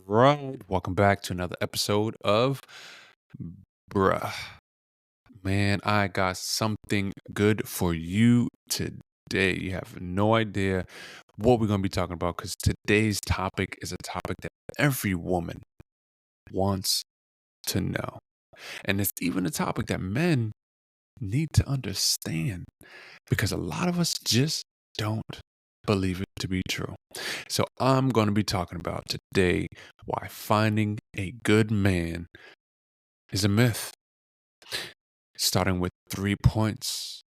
Right. Welcome back to another episode of Bruh. Man, I got something good for you today. You have no idea what we're going to be talking about because today's topic is a topic that every woman wants to know. And it's even a topic that men need to understand because a lot of us just don't believe it to be true. So I'm going to be talking about today why finding a good man is a myth, starting with 3 points.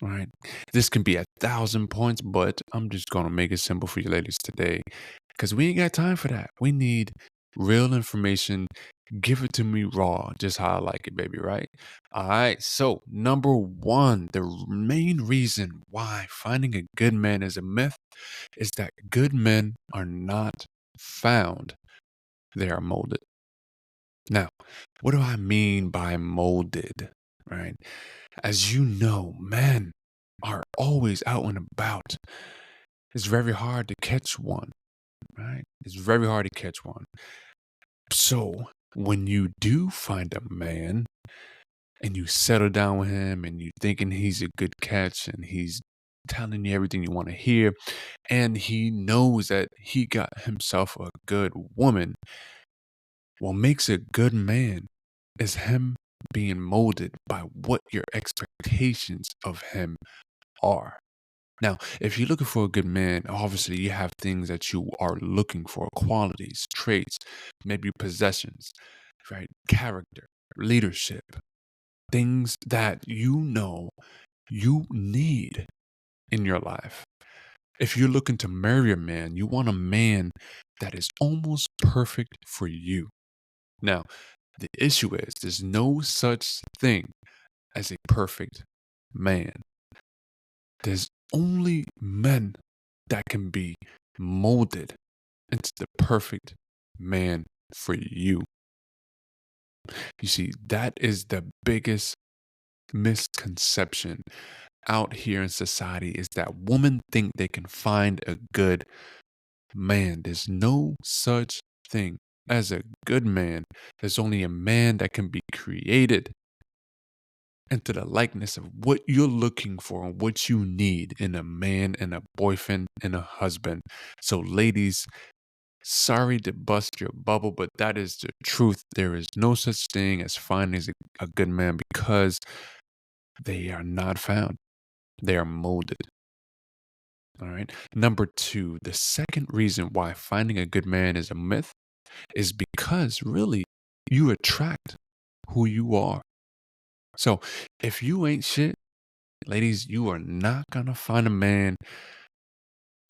Right. This can be 1,000 points, but I'm just going to make it simple for you ladies today because we ain't got time for that. We need real information. Give it to me raw, just how I like it, baby. Right. All right. So, number one, the main reason why finding a good man is a myth is that good men are not found, they are molded. Now, what do I mean by molded? Right? As you know, men are always out and about. It's very hard to catch one, right? It's very hard to catch one. So, when you do find a man and you settle down with him and you thinking he's a good catch and he's telling you everything you want to hear and he knows that he got himself a good woman, what makes a good man is him being molded by what your expectations of him are. Now, if you're looking for a good man, obviously you have things that you are looking for, qualities, traits, maybe possessions, right? Character, leadership, things that you know you need in your life. If you're looking to marry a man, you want a man that is almost perfect for you. Now, the issue is there's no such thing as a perfect man. There's only men that can be molded into the perfect man for you. You see, that is the biggest misconception out here in society is that women think they can find a good man. There's no such thing as a good man. There's only a man that can be created into the likeness of what you're looking for and what you need in a man and a boyfriend and a husband. So, ladies, sorry to bust your bubble, but that is the truth. There is no such thing as finding a good man because they are not found, they are molded. All right. Number two, the second reason why finding a good man is a myth is because really you attract who you are. So, if you ain't shit, ladies, you are not going to find a man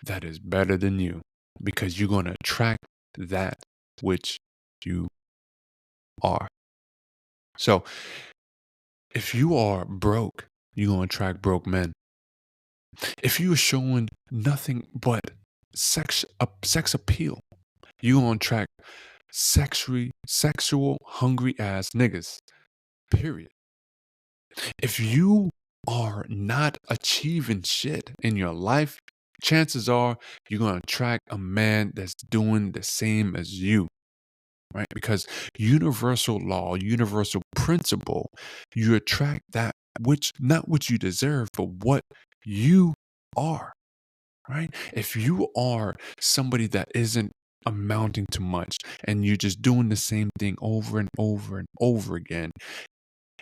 that is better than you because you're going to attract that which you are. So, if you are broke, you're going to attract broke men. If you are showing nothing but sex appeal, you're going to attract sexual, hungry ass niggas. Period. If you are not achieving shit in your life, chances are you're going to attract a man that's doing the same as you, right? Because universal law, universal principle, you attract that which, not what you deserve, but what you are, right? If you are somebody that isn't amounting to much and you're just doing the same thing over and over and over again,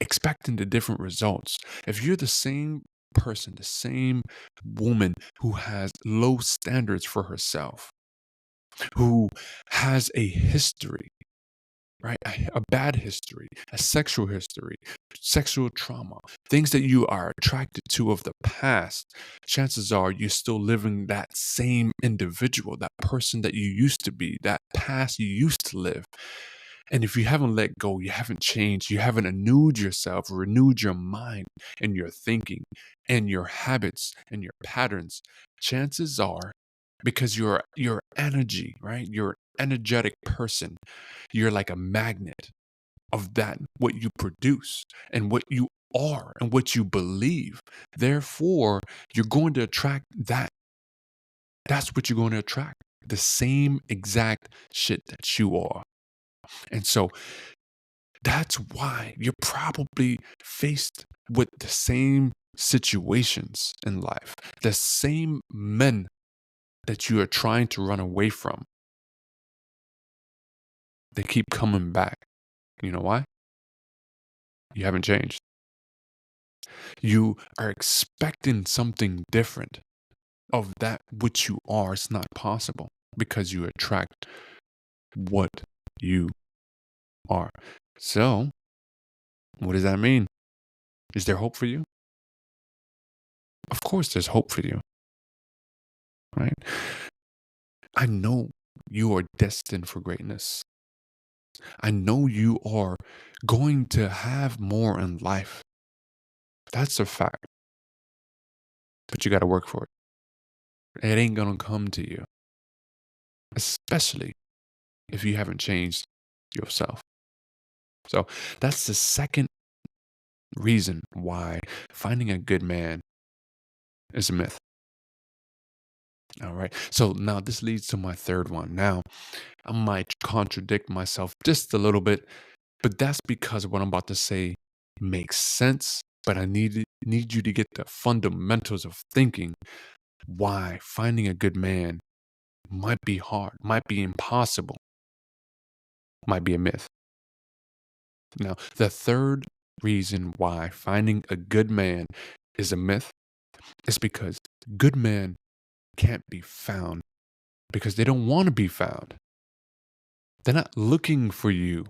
expecting the different results. If you're the same person, the same woman who has low standards for herself, who has a history, right? A bad history, a sexual history, sexual trauma, things that you are attracted to of the past, chances are you're still living that same individual, that person that you used to be, that past you used to live. And if you haven't let go, you haven't changed, you haven't renewed yourself, renewed your mind and your thinking and your habits and your patterns, chances are because your energy, right? You're an energetic person. You're like a magnet of that what you produce and what you are and what you believe. Therefore, you're going to attract that. That's what you're going to attract. the same exact shit that you are. And so that's why you're probably faced with the same situations in life, the same men that you are trying to run away from. They keep coming back. You know why? You haven't changed. You are expecting something different of that which you are. It's not possible because you attract what you are. So, what does that mean? Is there hope for you? Of course, there's hope for you, right? I know you are destined for greatness. I know you are going to have more in life. That's a fact. But you got to work for it. It ain't going to come to you, especially if you haven't changed yourself. So that's the second reason why finding a good man is a myth. All right. So now this leads to my third one. Now, I might contradict myself just a little bit, but that's because what I'm about to say makes sense. But I need you to get the fundamentals of thinking why finding a good man might be hard, might be impossible, might be a myth. Now, the third reason why finding a good man is a myth is because good men can't be found because they don't want to be found. They're not looking for you.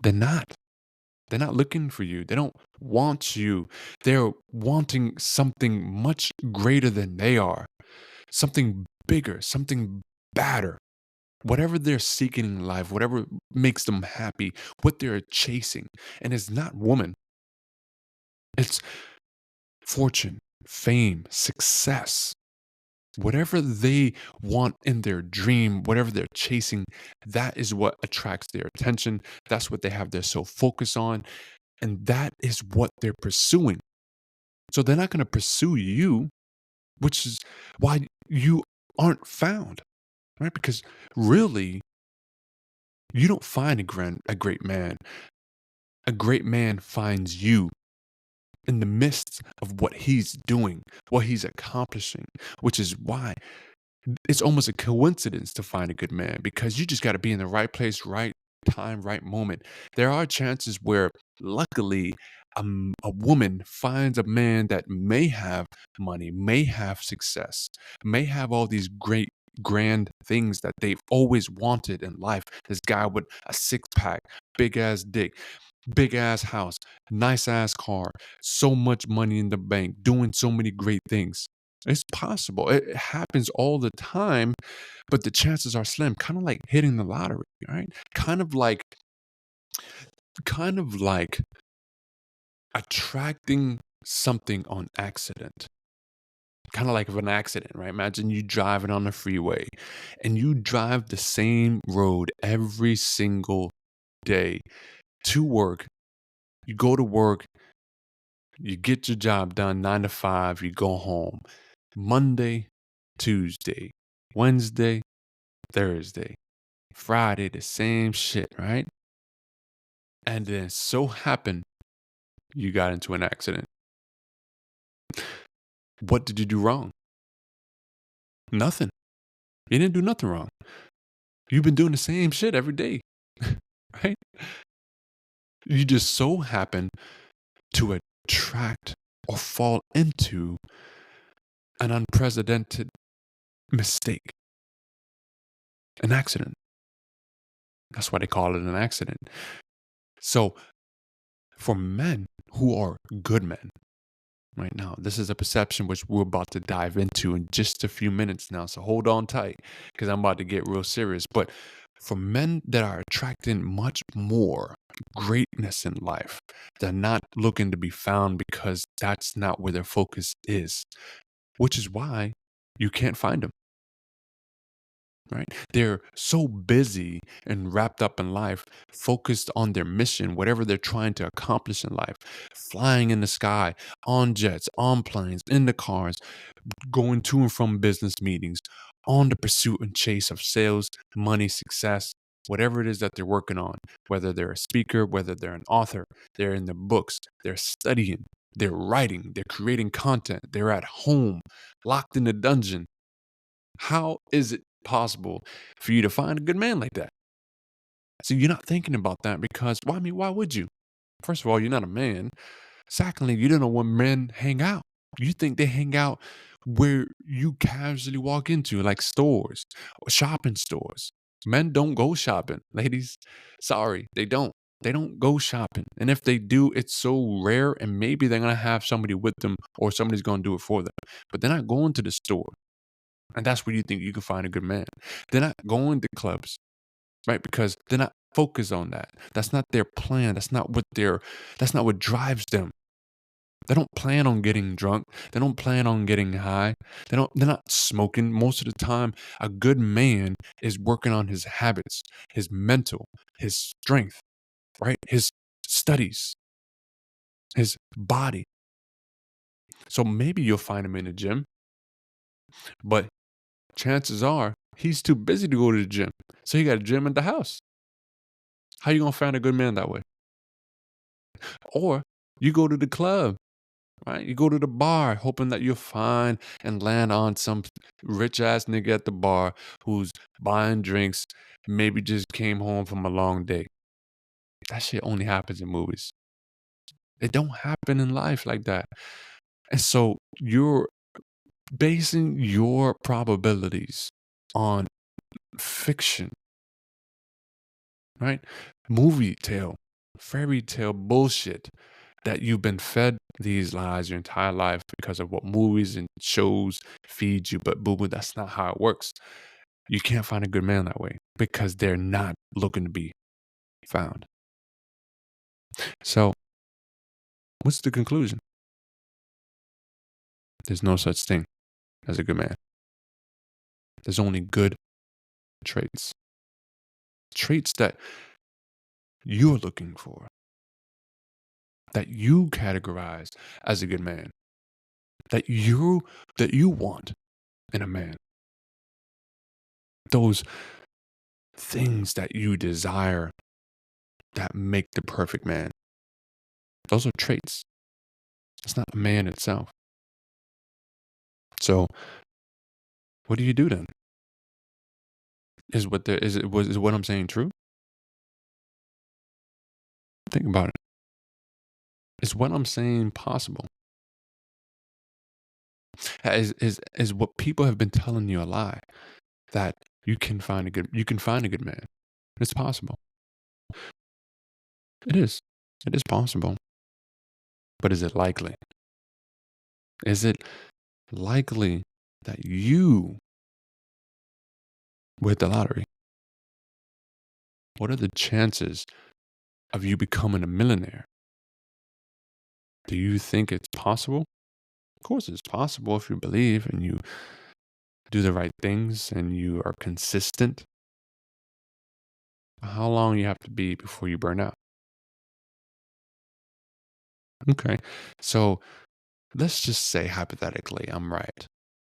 They're not. They're not looking for you. They don't want you. They're wanting something much greater than they are, something bigger, something badder. Whatever they're seeking in life, whatever makes them happy, what they're chasing. And it's not woman, it's fortune, fame, success. Whatever they want in their dream, whatever they're chasing, that is what attracts their attention. That's what they have their sole focus on. And that is what they're pursuing. So they're not going to pursue you, which is why you aren't found, right? Because really, you don't find a great man. A great man finds you in the midst of what he's doing, what he's accomplishing, which is why it's almost a coincidence to find a good man because you just got to be in the right place, right time, right moment. There are chances where, luckily, a woman finds a man that may have money, may have success, may have all these great, grand things that they've always wanted in life. This guy with a six pack, big ass dick, big ass house, nice ass car, so much money in the bank, doing so many great things. It's possible. It happens all the time, but the chances are slim. Kind of like hitting the lottery, right? Kind of like attracting something on accident. Kind of like of an accident, right? Imagine you driving on the freeway and you drive the same road every single day to work. You go to work, you get your job done 9 to 5, you go home. Monday, Tuesday, Wednesday, Thursday, Friday, the same shit, right? And then so happened you got into an accident. What did you do wrong? Nothing. You didn't do nothing wrong. You've been doing the same shit every day, right? You just so happen to attract or fall into an unprecedented mistake, an accident. That's why they call it an accident. So, for men who are good men, right now, this is a perception which we're about to dive into in just a few minutes now. So, hold on tight because I'm about to get real serious. But for men that are attracting much more greatness in life, they're not looking to be found because that's not where their focus is, which is why you can't find them. right? They're so busy and wrapped up in life, focused on their mission, whatever they're trying to accomplish in life, flying in the sky, on jets, on planes, in the cars, going to and from business meetings, on the pursuit and chase of sales, money, success, whatever it is that they're working on, whether they're a speaker, whether they're an author, they're in the books, they're studying, they're writing, they're creating content, they're at home, locked in a dungeon. How is it possible for you to find a good man like that? So you're not thinking about that because, well, I mean, why would you? First of all, you're not a man. Secondly, you don't know when men hang out. You think they hang out where you casually walk into, like stores or shopping stores. Men don't go shopping, ladies. Sorry, they don't. They don't go shopping. And if they do, it's so rare, and maybe they're going to have somebody with them or somebody's going to do it for them. But they're not going to the store. And that's where you think you can find a good man. They're not going to clubs, right? Because they're not focused on that. That's not their plan. That's not what drives them. They don't plan on getting drunk. They don't plan on getting high. They're not smoking. Most of the time, a good man is working on his habits, his mental, his strength, right? His studies, his body. So maybe you'll find him in the gym, but chances are he's too busy to go to the gym. So he got a gym at the house. How you gonna find a good man that way? Or you go to the club, right? You go to the bar hoping that you'll find and land on some rich ass nigga at the bar who's buying drinks, maybe just came home from a long day. That shit only happens in movies. It don't happen in life like that. And so you're basing your probabilities on fiction, right? Movie tale, fairy tale bullshit that you've been fed these lies your entire life because of what movies and shows feed you. But boo boo, that's not how it works. You can't find a good man that way because they're not looking to be found. So, what's the conclusion? There's no such thing as a good man. There's only good traits. Traits that you're looking for, that you categorize as a good man, that you want in a man. Those things that you desire that make the perfect man. Those are traits. It's not a man itself. So, what do you do then? Is what I'm saying true? Think about it. Is what I'm saying possible? Is what people have been telling you a lie that you can find a good man. It's possible. It is. It is possible. But is it likely? Is it likely that you with the lottery? What are the chances of you becoming a millionaire? Do you think it's possible? Of course, it's possible if you believe and you do the right things and you are consistent. How long you have to be before you burn out? Okay. So let's just say hypothetically, I'm right.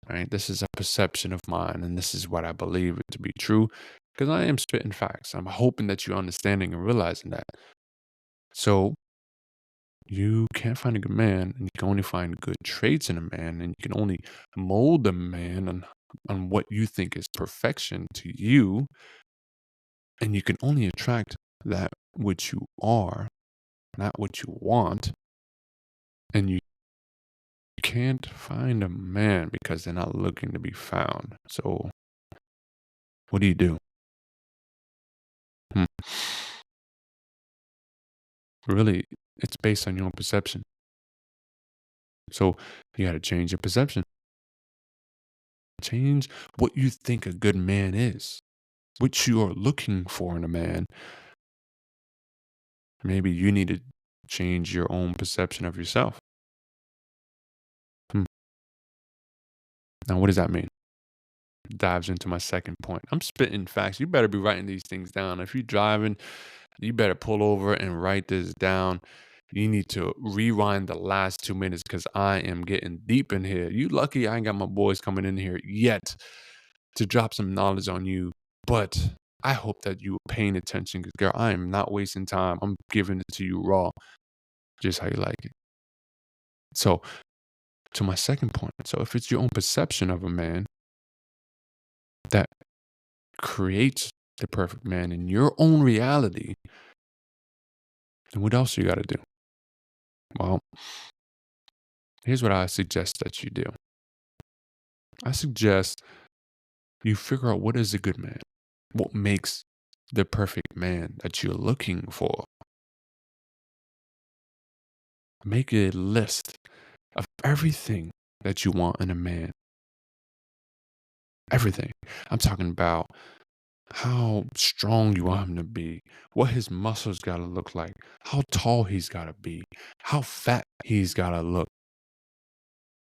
Right? This is a perception of mine and this is what I believe it to be true because I am spitting facts. I'm hoping that you're understanding and realizing that. So you can't find a good man and you can only find good traits in a man and you can only mold a man on what you think is perfection to you and you can only attract that which you are, not what you want. And you can't find a man because they're not looking to be found. So what do you do? Hmm. Really, it's based on your own perception. So you got to change your perception. Change what you think a good man is, what you are looking for in a man. Maybe you need to change your own perception of yourself. Hmm. Now, what does that mean? dives into my second point. I'm spitting facts. You better be writing these things down. If you're driving, you better pull over and write this down. You need to rewind the last 2 minutes because I am getting deep in here. You lucky I ain't got my boys coming in here yet to drop some knowledge on you. But I hope that you are paying attention because, girl, I am not wasting time. I'm giving it to you raw, just how you like it. So, to my second point, so if it's your own perception of a man that creates the perfect man in your own reality, then what else you got to do? Well, here's what I suggest that you do. I suggest you figure out what is a good man, what makes the perfect man that you're looking for. Make a list of everything that you want in a man. Everything. I'm talking about how strong you want him to be, what his muscles got to look like, how tall he's got to be, how fat he's got to look,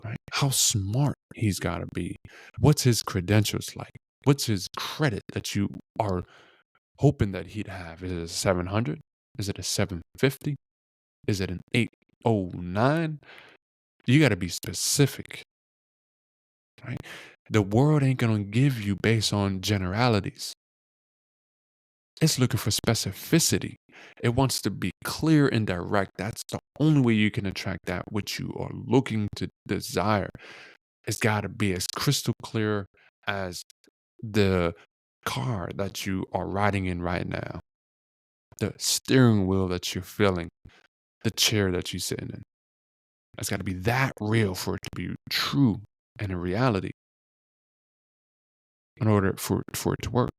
right? How smart he's got to be. What's his credentials like? What's his credit that you are hoping that he'd have? Is it a 700? Is it a 750? Is it an 809? You got to be specific, right? The world ain't going to give you based on generalities. It's looking for specificity. It wants to be clear and direct. That's the only way you can attract that which you are looking to desire. It's got to be as crystal clear as the car that you are riding in right now, the steering wheel that you're feeling, the chair that you're sitting in. It's got to be that real for it to be true and a reality in order for it to work.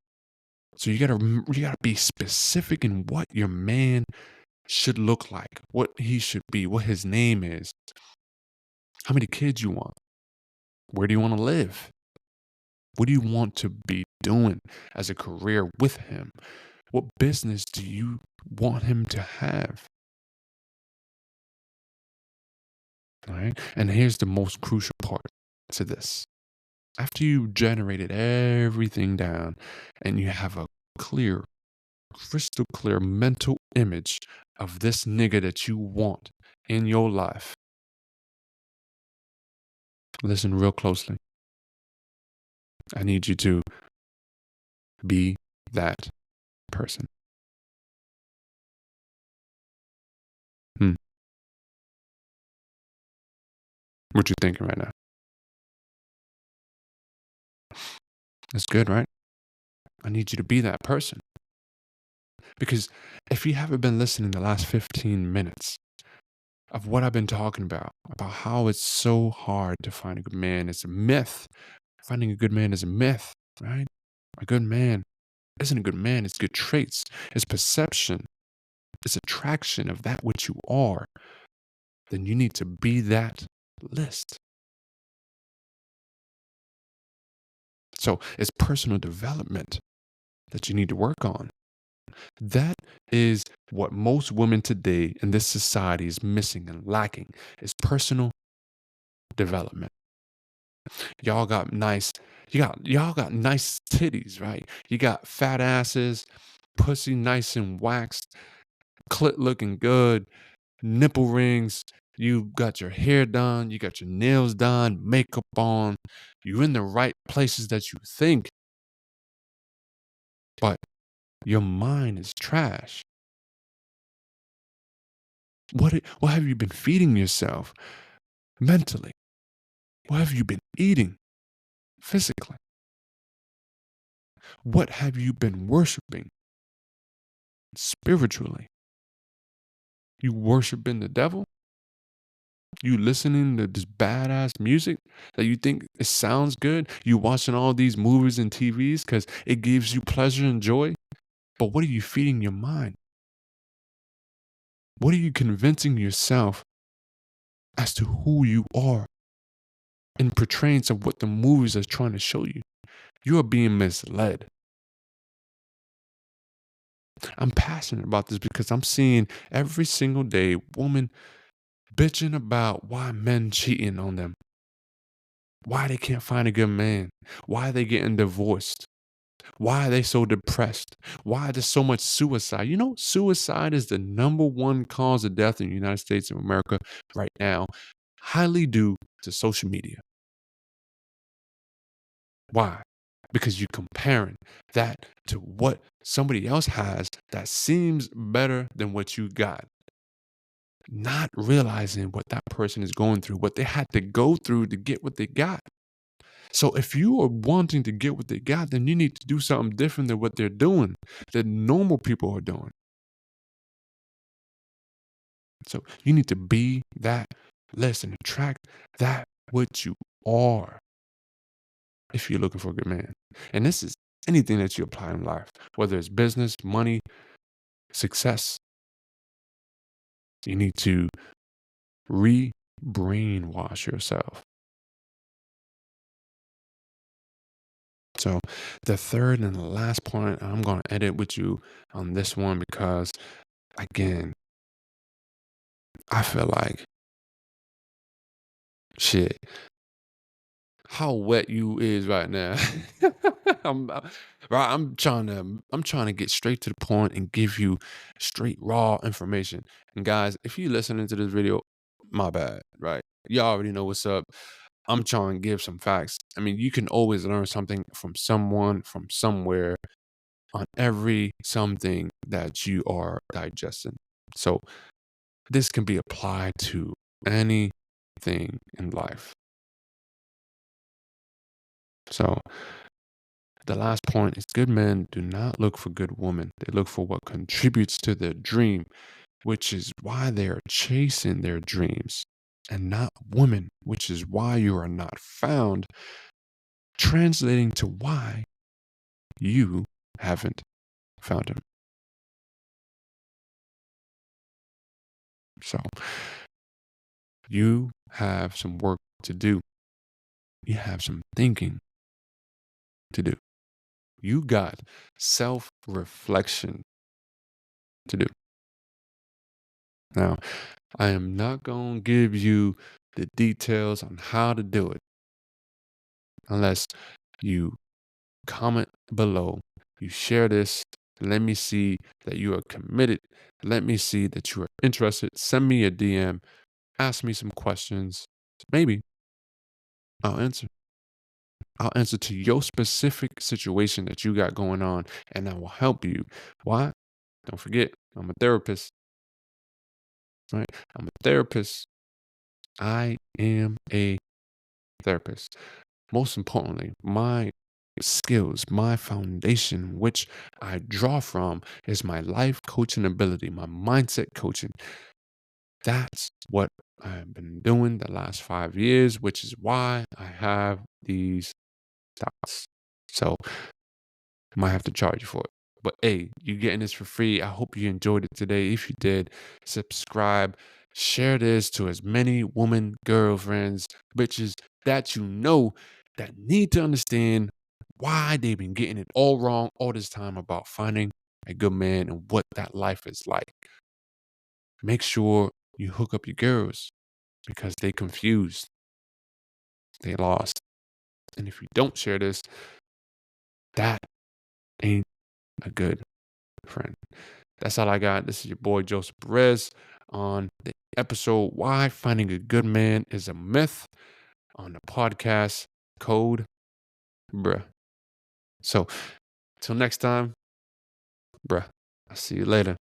So you gotta be specific in what your man should look like, what he should be, what his name is, how many kids you want, where do you want to live, what do you want to be doing as a career with him, what business do you want him to have, all right? And here's the most crucial part to this. After you generated everything down and you have a clear, crystal clear mental image of this nigga that you want in your life, listen real closely. I need you to be that person. Hmm. What you thinking right now? That's good, right? I need you to be that person. Because if you haven't been listening the last 15 minutes of what I've been talking about how it's so hard to find a good man, it's a myth. Finding a good man is a myth, right? A good man isn't a good man, it's good traits, it's perception, it's attraction of that which you are. Then you need to be that list. So it's personal development that you need to work on. That is what most women today in this society is missing and lacking is personal development. Y'all got nice, y'all got nice titties, right? You got fat asses, pussy nice and waxed, clit looking good, nipple rings. You got your hair done, you got your nails done, makeup on. You're in the right places that you think, but your mind is trash. What have you been feeding yourself mentally? What have you been eating physically? What have you been worshiping spiritually? You worshiping the devil? You listening to this badass music that you think it sounds good? You watching all these movies and TVs because it gives you pleasure and joy? But what are you feeding your mind? What are you convincing yourself as to who you are in portraying of what the movies are trying to show you? You are being misled. I'm passionate about this because I'm seeing every single day women bitching about why men cheating on them. Why they can't find a good man? Why they getting divorced? Why are they so depressed? Why there's so much suicide? You know, suicide is the number one cause of death in the United States of America right now, highly due to social media. Why? Because you're comparing that to what somebody else has that seems better than what you got, not realizing what that person is going through, what they had to go through to get what they got. So if you are wanting to get what they got, then you need to do something different than what they're doing, that normal people are doing. So you need to be that less and attract that what you are if you're looking for a good man. And this is anything that you apply in life, whether it's business, money, success. You need to re-brainwash yourself. So the third and the last point, I'm going to edit with you on this one because, again, I feel like shit. How wet you is right now. I'm right. I'm trying to get straight to the point and give you straight raw information. And guys, if you listening to this video, my bad. Right, you already know what's up. I'm trying to give some facts. I mean, you can always learn something from someone from somewhere on every something that you are digesting. So this can be applied to anything in life. So the last point is good men do not look for good women. They look for what contributes to their dream, which is why they are chasing their dreams, and not women, which is why you are not found, translating to why you haven't found him. So you have some work to do. You have some thinking to do. You got self reflection to do. Now, I am not going to give you the details on how to do it unless you comment below, you share this. Let me see that you are committed. Let me see that you are interested. Send me a DM. Ask me some questions. Maybe I'll answer. I'll answer to your specific situation that you got going on, and I will help you. Why? Don't forget, I'm a therapist, right? I'm a therapist. I am a therapist. Most importantly, my skills, my foundation, which I draw from, is my life coaching ability, my mindset coaching. That's what I've been doing the last 5 years, which is why I have these stocks. So I might have to charge you for it. But hey, you getting this for free. I hope you enjoyed it today. If you did, subscribe, share this to as many women, girlfriends, bitches that you know that need to understand why they've been getting it all wrong all this time about finding a good man and what that life is like. Make sure you hook up your girls because they confused, they lost. And if you don't share this, that ain't a good friend. That's all I got. This is your boy Joseph Perez on the episode Why Finding a Good Man is a Myth on the podcast Code Bruh. So, till next time, bruh, I'll see you later.